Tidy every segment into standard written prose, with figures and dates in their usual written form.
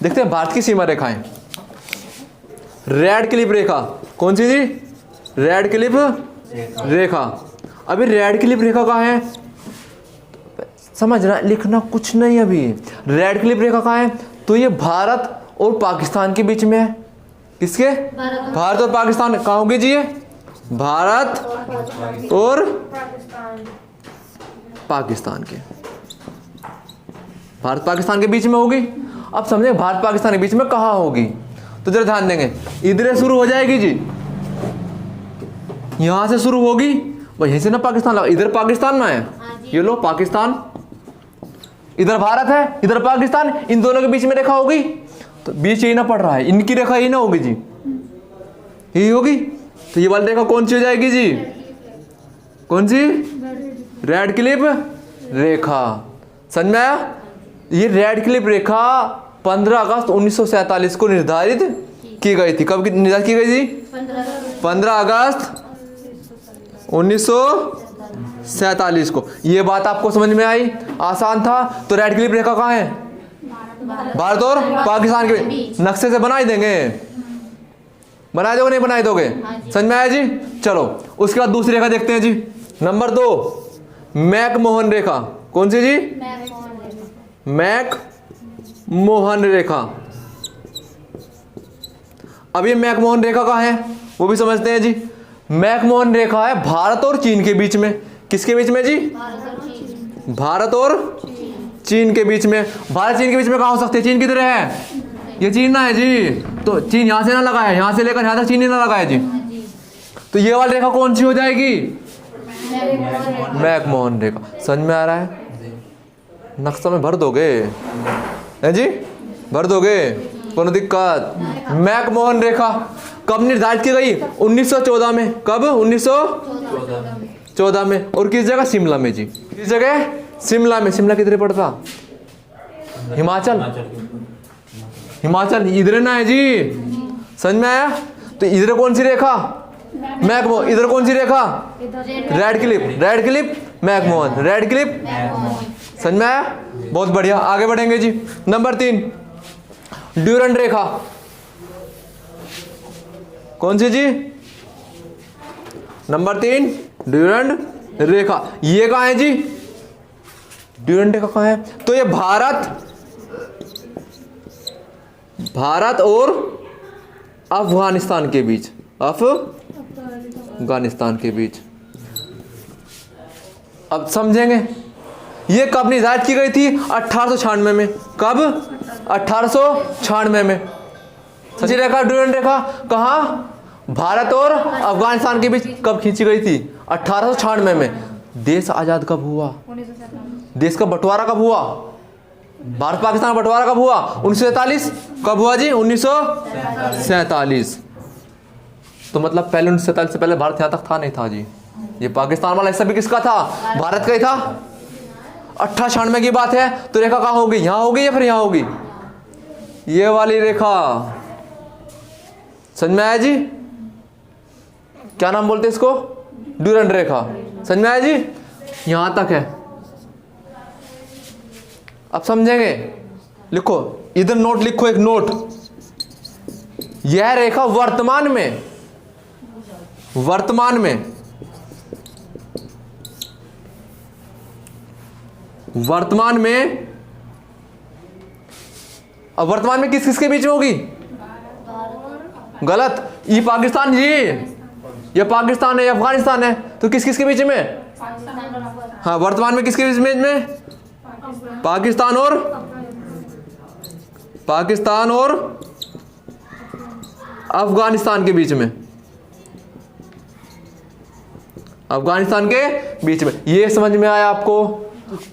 देखते हैं भारत की सीमा रेखाएं। रेड क्लिप रेखा कौन सी जी? रेड क्लिप रेखा। अभी रेड क्लिप रेखा कहाँ है? समझना, लिखना कुछ नहीं अभी। रेड क्लिप रेखा कहाँ है? तो ये भारत और पाकिस्तान के बीच में है। किसके? भारत और पाकिस्तान। कहाँ होगी जी ये? भारत और पाकिस्तान के, भारत पाकिस्तान के बीच में होगी। अब समझे भारत पाकिस्तान के बीच में कहाँ होगी, तो जरा ध्यान देंगे। इधर शुरू हो जाएगी जी, यहां से शुरू होगी, वहीं से ना पाकिस्तान लगा। इधर पाकिस्तान में है, ये लो पाकिस्तान, इधर भारत है, इधर पाकिस्तान, इन दोनों के बीच में रेखा होगी, तो बीच यही ना पड़ रहा है, इनकी रेखा यही ना होगी जी, यही होगी। तो ये वाली रेखा कौन सी हो जाएगी जी? कौन सी? रेड क्लिप रेखा। समझ में आया? ये रेड क्लिप रेखा 15 अगस्त 1947 को निर्धारित की गई थी। कब निर्धारित की गई थी? 15 अगस्त 1947 को। ये बात आपको समझ में आई? आसान था। तो रेड क्लिप रेखा कहाँ है? भारत और पाकिस्तान के नक्शे से बनाई देंगे। बनाए दोगे नहीं बनाए दोगे? समझ में आया जी? चलो उसके बाद दूसरी रेखा देखते हैं जी। नंबर 2 मैकमोहन रेखा। कौन सी जी? मैकमोहन रेखा। अब ये मैकमोहन रेखा कहाँ है वो भी समझते हैं जी। मैकमोहन रेखा है भारत और चीन के बीच में। किसके बीच में जी? भारत और चीन के बीच में। भारत चीन के बीच में कहाँ हो सकते हैं? चीन किधर है? ये चीन ना है जी, तो चीन यहां से ना लगा है, यहां से लेकर यहां तक चीन ही ना लगा है जी। तो ये वाली रेखा कौन सी हो जाएगी? मैकमोहन रेखा। समझ में आ रहा है? नक्शा में भर दोगे है जी? भर दोगे, कोनो दिक्कत? मैकमोहन रेखा कब निर्धारित की गई? 1914 में। कब? 1914 में। और किस जगह? शिमला में जी। किस जगह? शिमला में। शिमला किधर पड़ता? हिमाचल। हिमाचल इधर ना है जी। समझ में आया? तो इधर कौन सी रेखा? मैकमोहन। इधर कौन सी रेखा? Radcliffe. Radcliffe McMahon. Radcliffe. समझ में आया? बहुत बढ़िया, आगे बढ़ेंगे जी। नंबर 3 ड्यूरंड रेखा। कौन सी जी? नंबर 3 ड्यूरंड रेखा। ये कहां है जी? ड्यूरंड रेखा कहां है? तो ये भारत और अफगानिस्तान के बीच। अफगानिस्तान के बीच। अब समझेंगे ये कब निर्धारित की गई थी? 1896 में। कब? 1896 में। सची रेखा ड्यूरंड रेखा कहाँ? भारत और अफगानिस्तान के बीच कब खींची गई थी? 1896 में। देश आजाद कब हुआ? देश का बंटवारा कब हुआ? भारत पाकिस्तान का बंटवारा कब हुआ? 1947। कब हुआ जी? 1947। तो मतलब पहले 1947 से पहले भारत यहां तक था नहीं था जी। ये पाकिस्तान वाला हिस्सा भी किसका था? भारत का ही था। 1896 की बात है। तो रेखा कहां होगी? यहां होगी या फिर यहां होगी? ये वाली रेखा। समझ में आया जी? क्या नाम बोलते इसको? ड्यूरंड रेखा। समझ में आया जी? यहां तक है। अब समझेंगे, लिखो इधर नोट लिखो, एक नोट। यह रेखा वर्तमान में अब वर्तमान में किस किस के बीच में होगी? गलत। ये पाकिस्तान जी, ये पाकिस्तान है, ये अफगानिस्तान है, तो किस किस के बीच में? हाँ, वर्तमान में किसके बीच में? पाकिस्तान और अफगानिस्तान के बीच में। अफगानिस्तान के बीच में। ये समझ में आया आपको?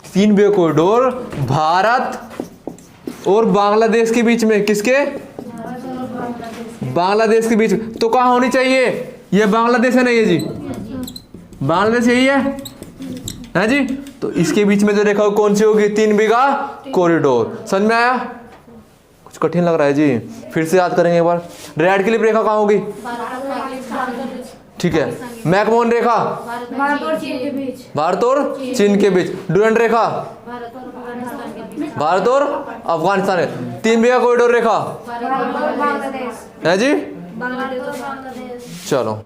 3 वे कॉरिडोर भारत और बांग्लादेश के बीच में। किसके? बांग्लादेश के बीच में। तो कहां होनी चाहिए? ये बांग्लादेश है ना ये जी? बांग्लादेश यही है जी? तो इसके बीच में जो रेखा कौन सी होगी? 3 बीघा कॉरिडोर। समझ में आया? कुछ कठिन लग रहा है जी? फिर से याद करेंगे एक बार। रेड क्लिप रेखा कहां होगी? ठीक है। मैकमोहन रेखा भारत और चीन के बीच। ड्यूरंड रेखा भारत और अफगानिस्तान है। 3 कॉरिडोर रेखा बांग्लादेश। है जी। बांग्लादेश। चलो